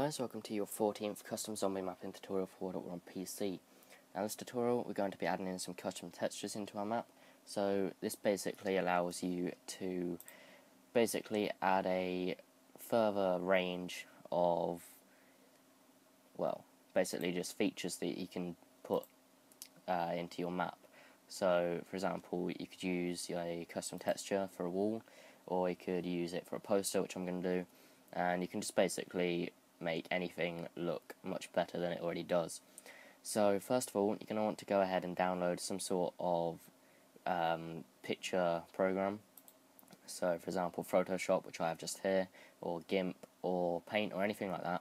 guys, welcome to your 14th custom zombie mapping tutorial for WaW on PC. Now in this tutorial we're going to be adding in some custom textures into our map. So this basically allows you to basically add a further range of, well, basically just features that you can put into your map. So for example, you could use a custom texture for a wall, or you could use it for a poster, which I'm going to do. And you can just basically make anything look much better than it already does. So first of all, you're going to want to go ahead and download some sort of picture program. So for example, Photoshop, which I have just here, or GIMP, or Paint, or anything like that.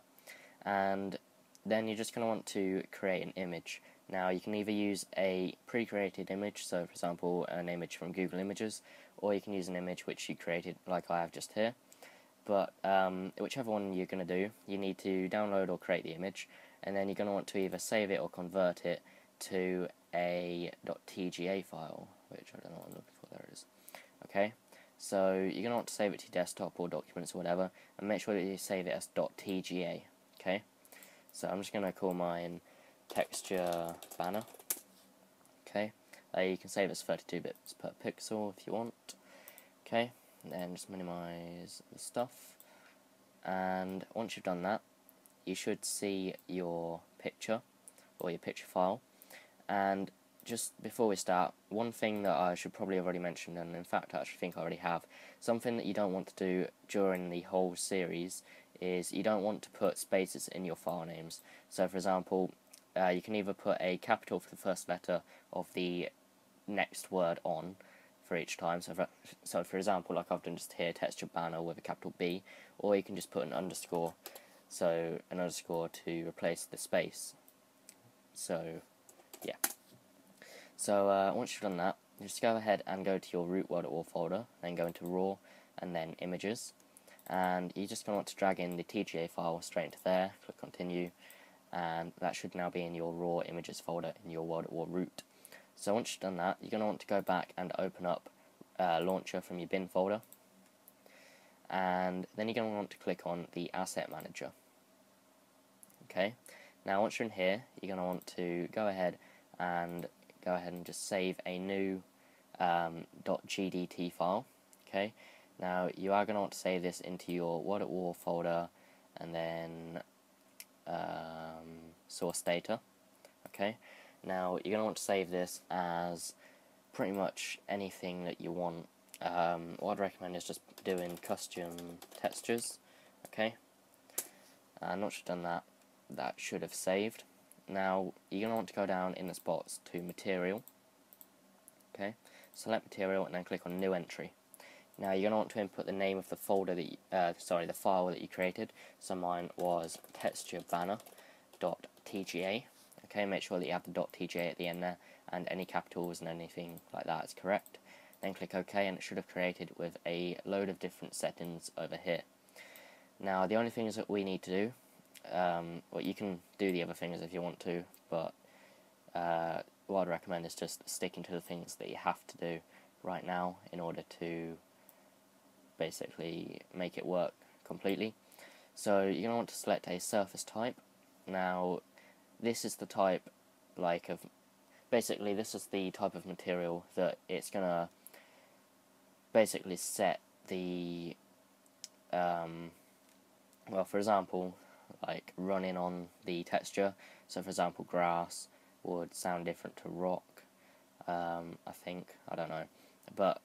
And then you're just going to want to create an image. Now you can either use a pre-created image, so for example an image from Google Images, or you can use an image which you created like I have just here. But whichever one you're going to do, you need to download or create the image, and then you're going to want to either save it or convert it to a .tga file, which I don't know what I'm looking for, there it is. Okay, so you're going to want to save it to your desktop or documents or whatever, and make sure that you save it as .tga, okay? So I'm just going to call mine texture banner, okay? You can save it as 32 bits per pixel if you want, okay? And then just minimize the stuff, and once you've done that, you should see your picture or your picture file. And just before we start, one thing that I should probably have already mentioned, and in fact I actually think I already have, something that you don't want to do during the whole series is you don't want to put spaces in your file names. So for example, you can either put a capital for the first letter of the next word on for each time, so for example, like I've done just here, texture banner with a capital B, or you can just put an underscore, so an underscore to replace the space. So yeah, so once you've done that, just go ahead and go to your root WaW folder, then go into raw and then images, and you're just going to want to drag in the TGA file straight into there, click continue, and that should now be in your raw images folder in your WaW root. So once you've done that, you're going to want to go back and open up Launcher from your bin folder, and then you're going to want to click on the Asset Manager. Okay, now once you're in here, you're going to want to go ahead and just save a new .gdt file. Okay, now you are going to want to save this into your WaW folder, and then source data. Okay, now you're going to want to save this as pretty much anything that you want. What I'd recommend is just doing custom textures. Okay, and once you've done that, that should have saved. Now you're going to want to go down in the spots to material. Okay, select material and then click on new entry. Now you're going to want to input the name of the folder that you, the file that you created. So mine was texturebanner.tga. Okay, make sure that you have the .tga at the end there, and any capitals and anything like that is correct. Then click OK, and it should have created with a load of different settings over here. Now the only things that we need to do, well, you can do the other things if you want to, but what I'd recommend is just sticking to the things that you have to do right now in order to basically make it work completely. So you're going to want to select a surface type. Now this is the type, basically this is the type of material that it's going to basically set the, well, for example, like running on the texture. So for example, grass would sound different to rock, I think, I don't know. But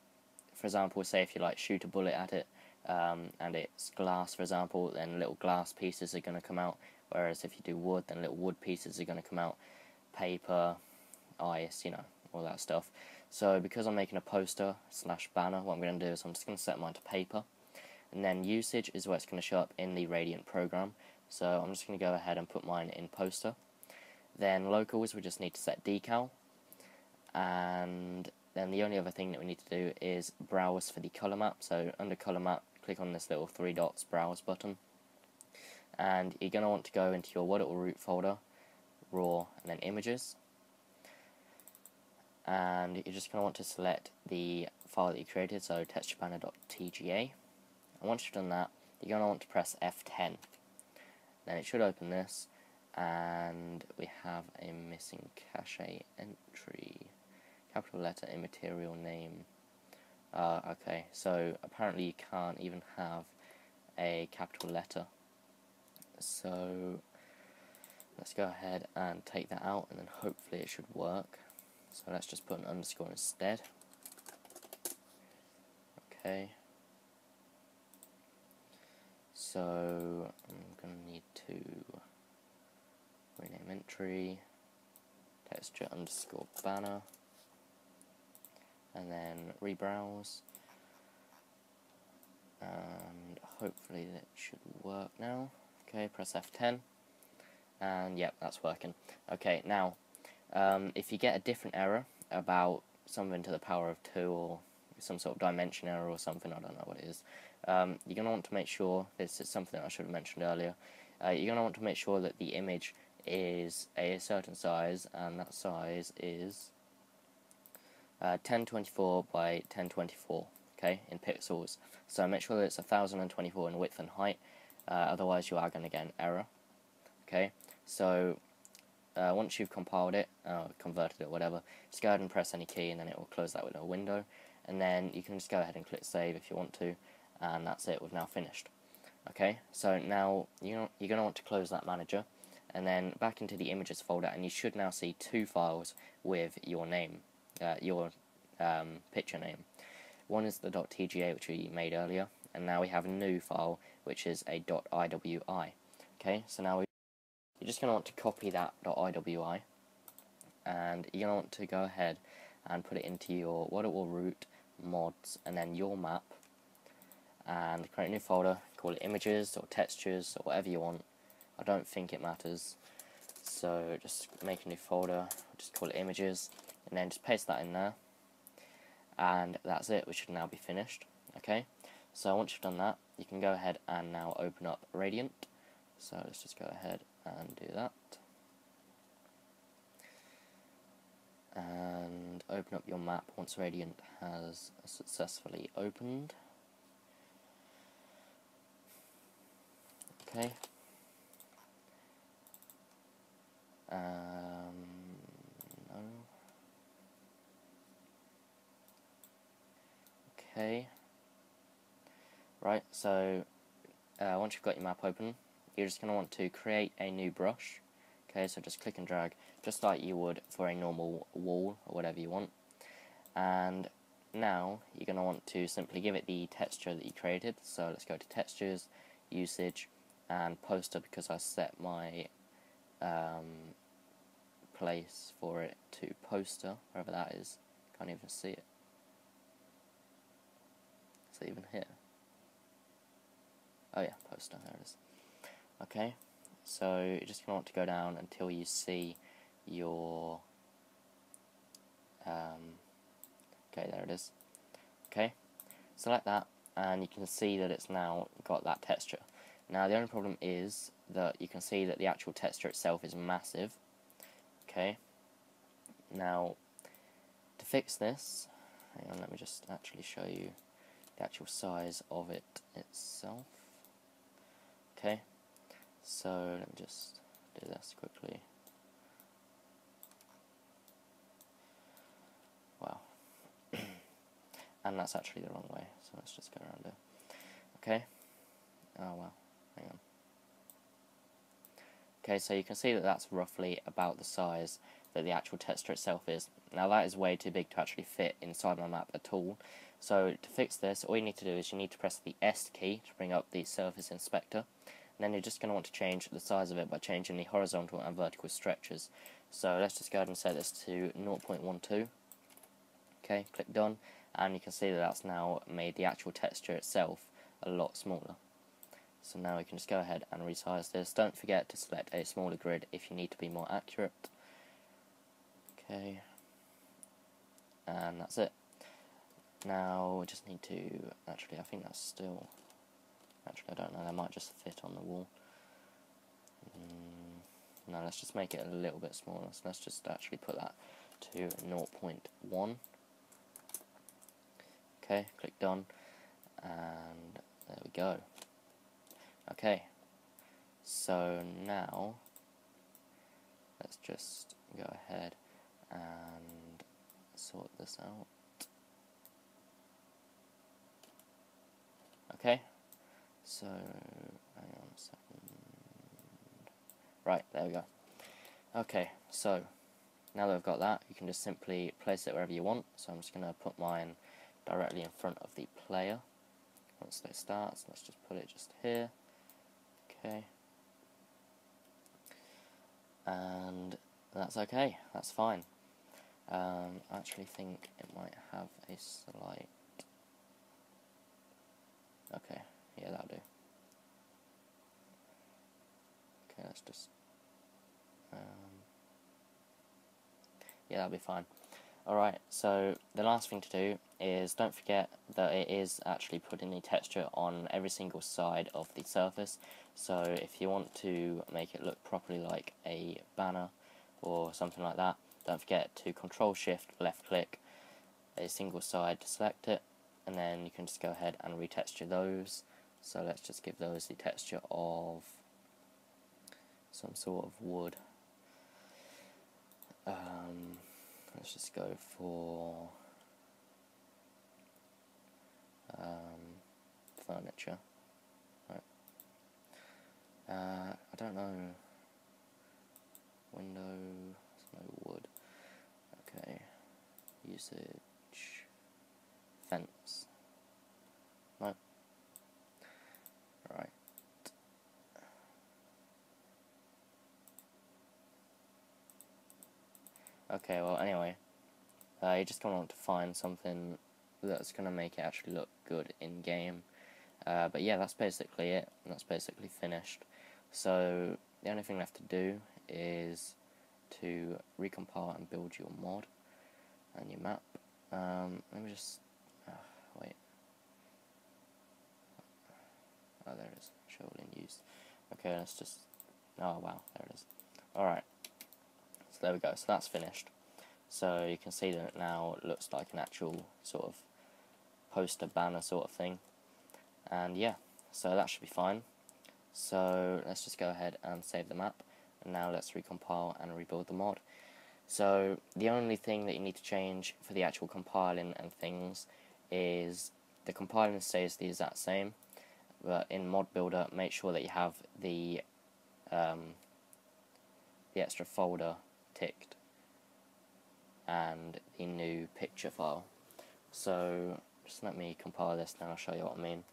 for example, say if you like shoot a bullet at it, and it's glass, for example, then little glass pieces are going to come out. Whereas if you do wood, then little wood pieces are going to come out. Paper, ice, you know, all that stuff. So because I'm making a poster / banner, what I'm going to do is I'm just going to set mine to paper. And then usage is where it's going to show up in the Radiant program. So I'm just going to go ahead and put mine in poster. Then locals, we just need to set decal. And then the only other thing that we need to do is browse for the color map. So under color map, click on this little 3 dots browse button. And you're going to want to go into your WaW root folder, raw, and then images. And you're just going to want to select the file that you created, so texturebanner.tga. And once you've done that, you're going to want to press F10. then it should open this, and we have a missing cache entry. Capital letter, immaterial name. Okay, so apparently you can't even have a capital letter. So let's go ahead and take that out, and then hopefully it should work. So let's just put an underscore instead. Okay. So I'm going to need to rename entry, texture underscore banner, and then rebrowse, and hopefully that should work now. Okay, press F10, and yep, that's working. Okay, now if you get a different error about something to the power of 2 or some sort of dimension error or something, I don't know what it is, you're going to want to make sure, this is something that I should have mentioned earlier, you're going to want to make sure that the image is a certain size, and that size is 1024 by 1024, okay, in pixels. So make sure that it's 1024 in width and height, otherwise you are going to get an error. Okay, so once you've compiled it, converted it, whatever, just go ahead and press any key, and then it will close that window, and then you can just go ahead and click save if you want to, and that's it, we've now finished. Okay, so now you're going to want to close that manager, and then back into the images folder, and you should now see 2 files with your name, your picture name. One is the .tga, which we made earlier, and now we have a new file which is a .iwi. Okay, so now you're just going to want to copy that .iwi, and you're going to want to go ahead and put it into your root mods, and then your map, and create a new folder, call it images or textures or whatever you want. I don't think it matters, so just make a new folder, just call it images, and then just paste that in there, and that's it, we should now be finished. Okay, so once you've done that, you can go ahead and now open up Radiant. So let's just go ahead and do that, and open up your map once Radiant has successfully opened. Okay. No. Okay. Right, so once you've got your map open, you're just going to want to create a new brush. Okay, so just click and drag, just like you would for a normal wall or whatever you want. And now you're going to want to simply give it the texture that you created. So let's go to textures, usage, and poster, because I set my place for it to poster, wherever that is. Can't even see it. Is it even here? Oh yeah, poster, there it is. Okay, so you're just going to want to go down until you see your okay, there it is. Okay, select that, and you can see that it's now got that texture. Now the only problem is that you can see that the actual texture itself is massive. Okay, now to fix this, hang on, let me just actually show you the actual size of it itself. Okay, so let me just do this quickly. Wow. And that's actually the wrong way, so let's just go around it. Okay, oh wow, hang on. Okay, so you can see that that's roughly about the size that the actual texture itself is. Now that is way too big to actually fit inside my map at all. So to fix this, all you need to do is you need to press the S key to bring up the surface inspector. And then you're just going to want to change the size of it by changing the horizontal and vertical stretches. So let's just go ahead and set this to 0.12. Okay, click done, and you can see that that's now made the actual texture itself a lot smaller. So now we can just go ahead and resize this. Don't forget to select a smaller grid if you need to be more accurate. Okay, and that's it. Now we just need to, actually I think that's still, actually I don't know, that might just fit on the wall. No, let's just make it a little bit smaller, so let's just actually put that to 0.1. Okay, click done, and there we go. Okay, So now let's just go ahead and sort this out. Okay, so hang on a second. Right, there we go. Okay, so now that I've got that, you can just simply place it wherever you want. So I'm just going to put mine directly in front of the player. Once it starts, let's just put it just here. Okay. And that's okay, that's fine. I actually think it might have a slight... Okay, yeah, that'll do. Okay, let's just... yeah, that'll be fine. Alright, so the last thing to do is don't forget that it is actually putting the texture on every single side of the surface. So if you want to make it look properly like a banner or something like that, don't forget to Control-Shift, left-click a single side to select it, and then you can just go ahead and retexture those. So let's just give those the texture of some sort of wood. Let's just go for furniture. Right. I don't know. Window, no wood. Okay. Usage. Fence. No. Right. Okay, well, anyway, you just kind of want to find something that's going to make it actually look good in game. But yeah, that's basically it. That's basically finished. So the only thing left to do is to recompile and build your mod and your map. Let me just wait. Oh, there it is. Shovel in use. Okay, let's just... Oh, wow, there it is. Alright. So there we go. So that's finished. So you can see that it now looks like an actual sort of poster banner sort of thing. And yeah, so that should be fine. So let's just go ahead and save the map. And now let's recompile and rebuild the mod. So the only thing that you need to change for the actual compiling and things is the compiling stays the exact same, but in Mod Builder make sure that you have the extra folder ticked and the new picture file. So just let me compile this and I'll show you what I mean.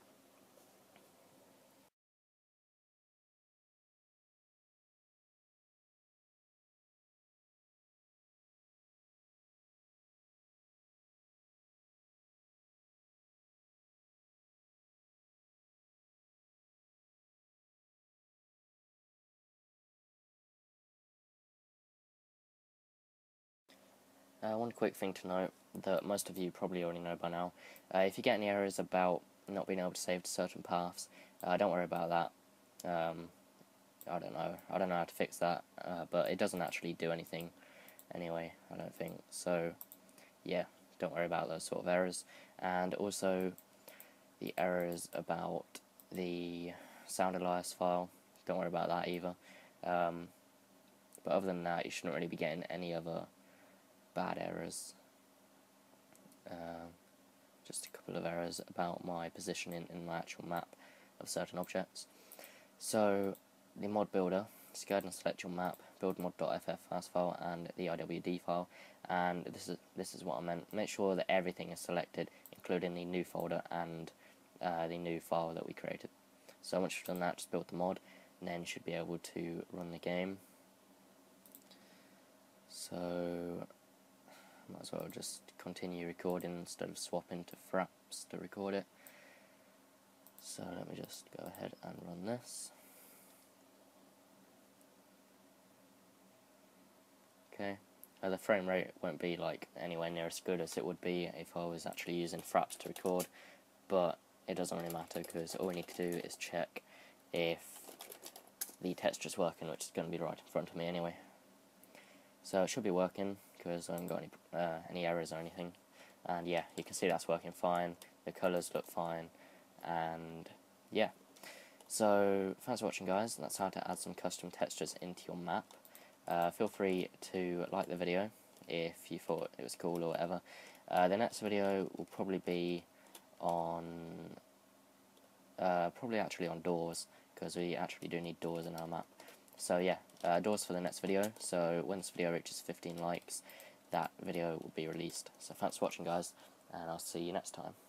One quick thing to note that most of you probably already know by now. If you get any errors about not being able to save to certain paths, don't worry about that. I don't know how to fix that, but it doesn't actually do anything anyway, I don't think. So yeah, don't worry about those sort of errors. And also the errors about the sound alias file, don't worry about that either. But other than that, you shouldn't really be getting any other bad errors. Just a couple of errors about my positioning in my actual map of certain objects. So the mod builder, just go ahead and select your map, build mod.ff file and the IWD file, and this is what I meant. Make sure that everything is selected, including the new folder and the new file that we created. So once you've done that, just build the mod, and then you should be able to run the game. So might as well just continue recording instead of swapping to Fraps to record it. So let me just go ahead and run this. Okay, the frame rate won't be like anywhere near as good as it would be if I was actually using Fraps to record, but it doesn't really matter because all we need to do is check if the texture's working, which is going to be right in front of me anyway. So it should be working because I haven't got any errors or anything, and yeah, you can see that's working fine, the colours look fine, and yeah, So thanks for watching, guys. That's how to add some custom textures into your map. Feel free to like the video if you thought it was cool or whatever. The next video will probably be on probably actually on doors, because we actually do need doors in our map. So yeah, doors for the next video. So when this video reaches 15 likes, that video will be released. So thanks for watching, guys, and I'll see you next time.